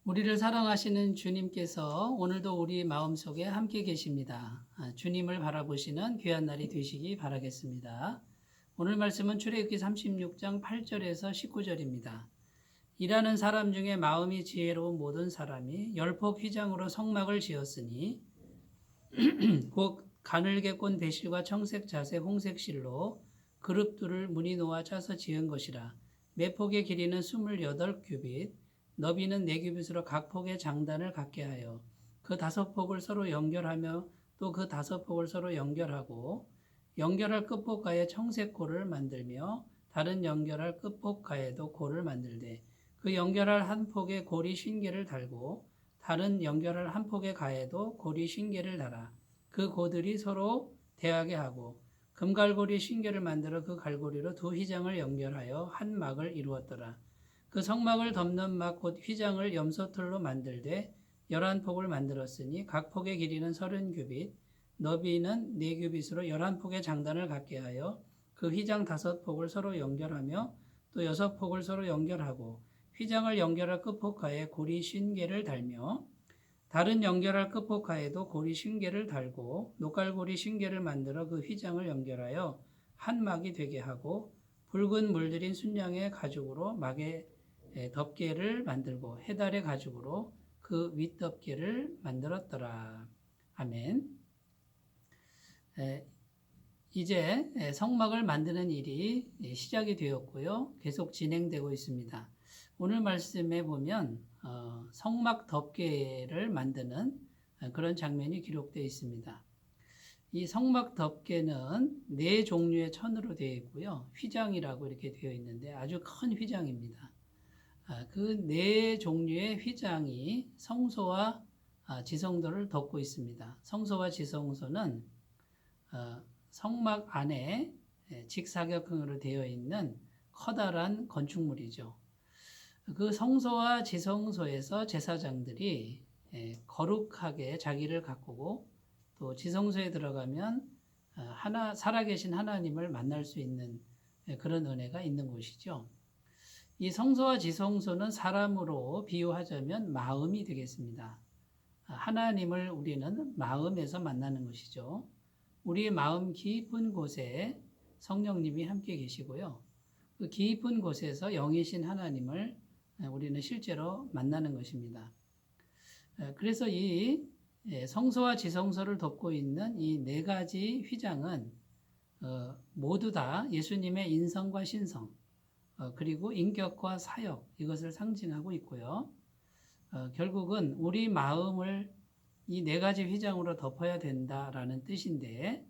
우리를 사랑하시는 주님께서 오늘도 우리 마음속에 함께 계십니다. 주님을 바라보시는 귀한 날이 되시기 바라겠습니다. 오늘 말씀은 출애굽기 36장 8절에서 19절입니다. 일하는 사람 중에 마음이 지혜로운 모든 사람이 열폭 휘장으로 성막을 지었으니 곧 가늘게 꼰 배실과 청색 자색 홍색 실로 그룹들을 무늬 놓아 짜서 지은 것이라. 매 폭의 길이는 28규빗 너비는 4규빗으로 각 폭의 장단을 갖게 하여 그 5폭을 서로 연결하며 또 그 5폭을 서로 연결하고 연결할 끝폭가에 청색고를 만들며 다른 연결할 끝폭가에도 고를 만들되 그 연결할 한 폭에 고리 50개를 달고 다른 연결할 한 폭의 가에도 고리 50개를 달아 그 고들이 서로 대하게 하고 금갈고리 50개를 만들어 그 갈고리로 두 휘장을 연결하여 한 막을 이루었더라. 그 성막을 덮는 막 곧 휘장을 염소털로 만들되 11폭을 만들었으니 각 폭의 길이는 30규빗 너비는 4규빗으로 11폭의 장단을 갖게 하여 그 휘장 5폭을 서로 연결하며 또 6폭을 서로 연결하고 휘장을 연결할 끝폭가에 고리 50개를 달며 다른 연결할 끝폭가에도 고리 50개를 달고 녹갈고리 50개를 만들어 그 휘장을 연결하여 한 막이 되게 하고 붉은 물들인 순양의 가죽으로 막의 덮개를 만들고 해달의 가죽으로 그 윗덮개를 만들었더라. 아멘. 이제 성막을 만드는 일이 시작이 되었고요. 계속 진행되고 있습니다. 오늘 말씀에 보면 성막 덮개를 만드는 그런 장면이 기록되어 있습니다. 이 성막 덮개는 4종류의 천으로 되어 있고요. 휘장이라고 이렇게 되어 있는데 아주 큰 휘장입니다. 그 4종류의 휘장이 성소와 지성소를 덮고 있습니다. 성소와 지성소는 성막 안에 직사각형으로 되어 있는 커다란 건축물이죠. 그 성소와 지성소에서 제사장들이 거룩하게 자기를 가꾸고 또 지성소에 들어가면 살아계신 하나님을 만날 수 있는 그런 은혜가 있는 곳이죠. 이 성소와 지성소는 사람으로 비유하자면 마음이 되겠습니다. 하나님을 우리는 마음에서 만나는 것이죠. 우리의 마음 깊은 곳에 성령님이 함께 계시고요. 그 깊은 곳에서 영이신 하나님을 우리는 실제로 만나는 것입니다. 그래서 이 성소와 지성소를 덮고 있는 이 4가지 휘장은 모두 다 예수님의 인성과 신성 그리고 인격과 사역 이것을 상징하고 있고요. 결국은 우리 마음을 이 4가지 휘장으로 덮어야 된다라는 뜻인데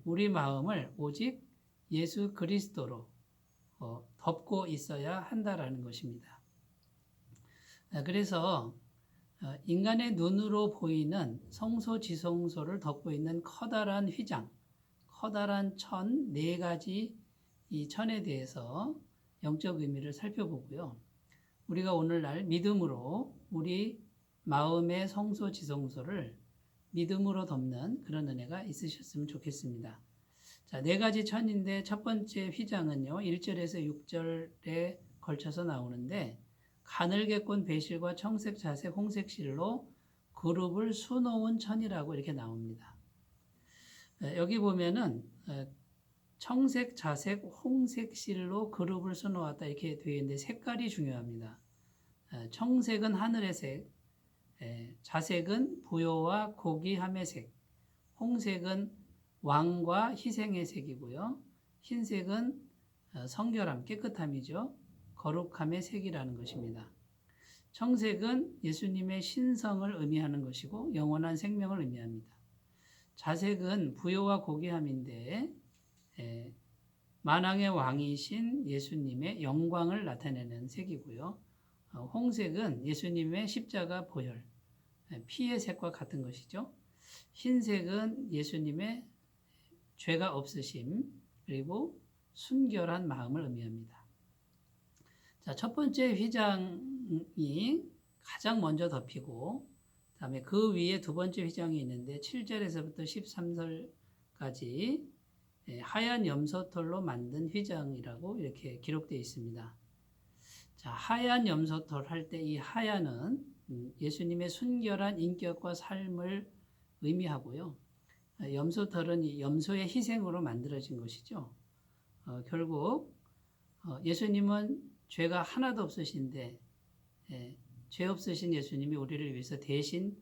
우리 마음을 오직 예수 그리스도로 덮고 있어야 한다라는 것입니다. 그래서 인간의 눈으로 보이는 성소 지성소를 덮고 있는 커다란 휘장, 커다란 천 4가지 이 천에 대해서 영적 의미를 살펴보고요. 우리가 오늘날 믿음으로 우리 마음의 성소 지성소를 믿음으로 덮는 그런 은혜가 있으셨으면 좋겠습니다. 자, 4가지 천인데 첫 번째 휘장은요. 1절에서 6절에 걸쳐서 나오는데 가늘게 꼰 배실과 청색, 자색, 홍색 실로 그룹을 수놓은 천이라고 이렇게 나옵니다. 여기 보면은 청색, 자색, 홍색 실로 그룹을 수놓았다 이렇게 되어 있는데 색깔이 중요합니다. 청색은 하늘의 색, 자색은 부요와 고귀함의 색, 홍색은 왕과 희생의 색이고요. 흰색은 성결함, 깨끗함이죠. 거룩함의 색이라는 것입니다. 청색은 예수님의 신성을 의미하는 것이고 영원한 생명을 의미합니다. 자색은 부요와 고귀함인데 만왕의 왕이신 예수님의 영광을 나타내는 색이고요. 홍색은 예수님의 십자가 보혈, 피의 색과 같은 것이죠. 흰색은 예수님의 죄가 없으심, 그리고 순결한 마음을 의미합니다. 자, 첫 번째 휘장이 가장 먼저 덮이고, 다음에 그 위에 두 번째 휘장이 있는데 7절에서부터 13절까지 하얀 염소털로 만든 휘장이라고 이렇게 기록되어 있습니다. 자, 하얀 염소털 할 때 이 하얀은 예수님의 순결한 인격과 삶을 의미하고요. 염소털은 이 염소의 희생으로 만들어진 것이죠. 결국 예수님은 죄가 하나도 없으신데 죄 없으신 예수님이 우리를 위해서 대신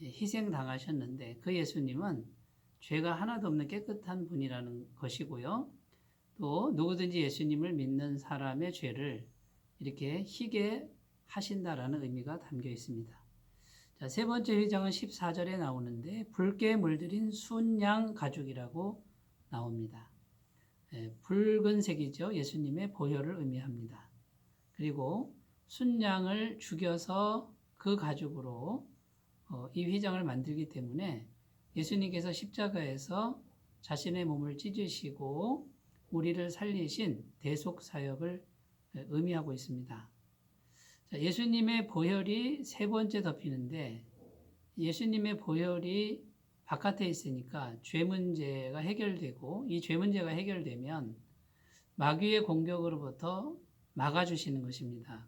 희생당하셨는데 그 예수님은 죄가 하나도 없는 깨끗한 분이라는 것이고요. 또 누구든지 예수님을 믿는 사람의 죄를 이렇게 희게 하신다라는 의미가 담겨 있습니다. 자, 세 번째 휘장은 14절에 나오는데 붉게 물들인 순양 가죽이라고 나옵니다. 붉은색이죠. 예수님의 보혈을 의미합니다. 그리고 순양을 죽여서 그 가죽으로 이 휘장을 만들기 때문에 예수님께서 십자가에서 자신의 몸을 찢으시고 우리를 살리신 대속 사역을 의미하고 있습니다. 자, 예수님의 보혈이 세 번째 덮이는데 예수님의 보혈이 바깥에 있으니까 죄 문제가 해결되고 이 죄 문제가 해결되면 마귀의 공격으로부터 막아주시는 것입니다.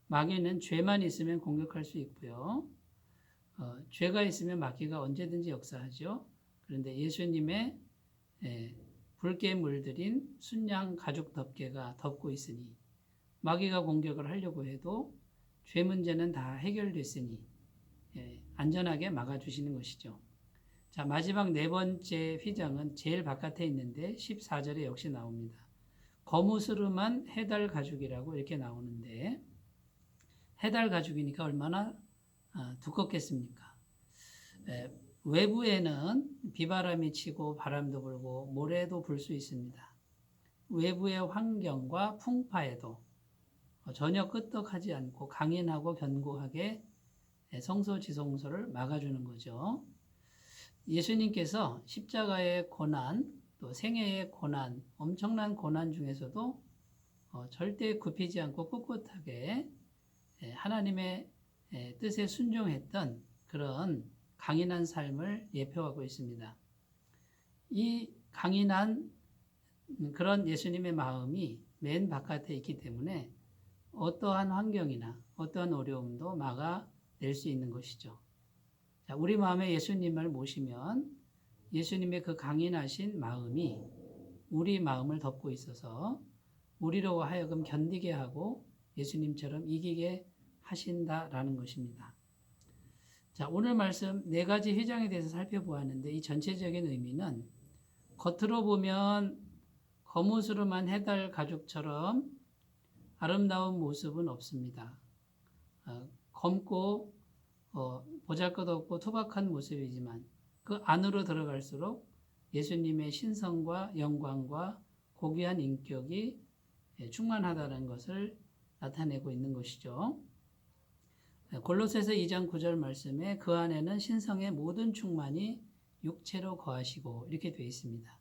마귀는 죄만 있으면 공격할 수 있고요. 죄가 있으면 마귀가 언제든지 역사하죠. 그런데 예수님의 붉게 물들인 순양 가죽 덮개가 덮고 있으니 마귀가 공격을 하려고 해도 죄 문제는 다 해결됐으니 안전하게 막아주시는 것이죠. 자, 마지막 네 번째 휘장은 제일 바깥에 있는데 14절에 역시 나옵니다. 거무스름한 해달 가죽이라고 이렇게 나오는데 해달 가죽이니까 얼마나 두껍겠습니까? 외부에는 비바람이 치고 바람도 불고 모래도 불 수 있습니다. 외부의 환경과 풍파에도 전혀 끄떡하지 않고 강인하고 견고하게 성소지성소를 막아주는 거죠. 예수님께서 십자가의 고난, 또 생애의 고난, 엄청난 고난 중에서도 절대 굽히지 않고 꿋꿋하게 하나님의 뜻에 순종했던 그런 강인한 삶을 예표하고 있습니다. 이 강인한 그런 예수님의 마음이 맨 바깥에 있기 때문에 어떠한 환경이나 어떠한 어려움도 막아낼 수 있는 것이죠. 자, 우리 마음에 예수님을 모시면 예수님의 그 강인하신 마음이 우리 마음을 덮고 있어서 우리로 하여금 견디게 하고 예수님처럼 이기게 하신다라는 것입니다. 자, 오늘 말씀 네 가지 휘장에 대해서 살펴보았는데 이 전체적인 의미는 겉으로 보면 거무스름한 해달 가죽처럼 아름다운 모습은 없습니다. 검고 보잘것없고 투박한 모습이지만 그 안으로 들어갈수록 예수님의 신성과 영광과 고귀한 인격이 충만하다는 것을 나타내고 있는 것이죠. 골로새서 2장 9절 말씀에 그 안에는 신성의 모든 충만이 육체로 거하시고 이렇게 되어 있습니다.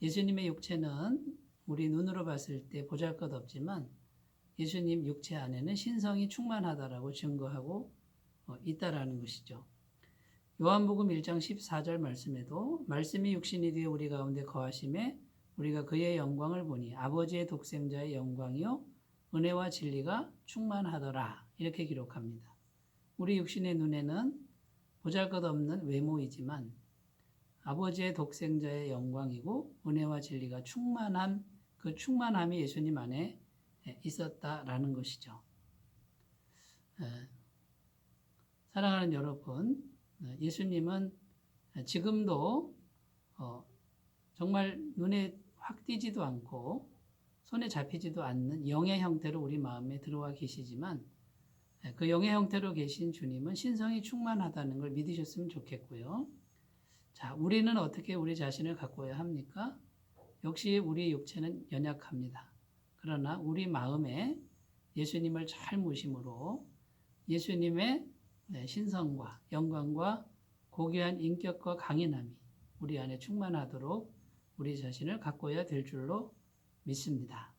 예수님의 육체는 우리 눈으로 봤을 때 보잘것없지만 예수님 육체 안에는 신성이 충만하다라고 증거하고 있다라는 것이죠. 요한복음 1장 14절 말씀에도 말씀이 육신이 되어 우리 가운데 거하심에 우리가 그의 영광을 보니 아버지의 독생자의 영광이요 은혜와 진리가 충만하더라 이렇게 기록합니다. 우리 육신의 눈에는 보잘것없는 외모이지만 아버지의 독생자의 영광이고 은혜와 진리가 충만한 그 충만함이 예수님 안에 있었다라는 것이죠. 사랑하는 여러분, 예수님은 지금도 정말 눈에 확 띄지도 않고 손에 잡히지도 않는 영의 형태로 우리 마음에 들어와 계시지만 그 영의 형태로 계신 주님은 신성이 충만하다는 걸 믿으셨으면 좋겠고요. 자, 우리는 어떻게 우리 자신을 가꿔야 합니까? 역시 우리 육체는 연약합니다. 그러나 우리 마음에 예수님을 잘 모심으로 예수님의 신성과 영광과 고귀한 인격과 강인함이 우리 안에 충만하도록 우리 자신을 가꿔야 될 줄로 믿습니다.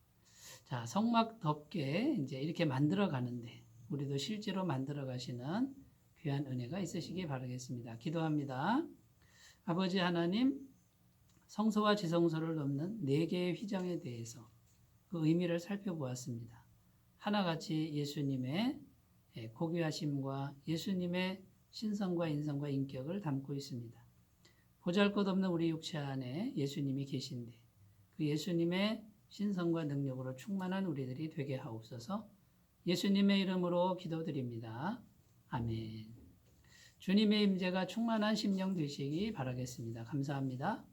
자, 성막 덮개 이제 이렇게 만들어 가는데 우리도 실제로 만들어 가시는 귀한 은혜가 있으시기 바라겠습니다. 기도합니다. 아버지 하나님, 성소와 지성소를 덮는 4개의 휘장에 대해서 그 의미를 살펴보았습니다. 하나같이 예수님의 고귀하심과 예수님의 신성과 인성과 인격을 담고 있습니다. 보잘것없는 우리 육체 안에 예수님이 계신데 그 예수님의 신성과 능력으로 충만한 우리들이 되게 하옵소서. 예수님의 이름으로 기도드립니다. 아멘. 주님의 임재가 충만한 심령 되시기 바라겠습니다. 감사합니다.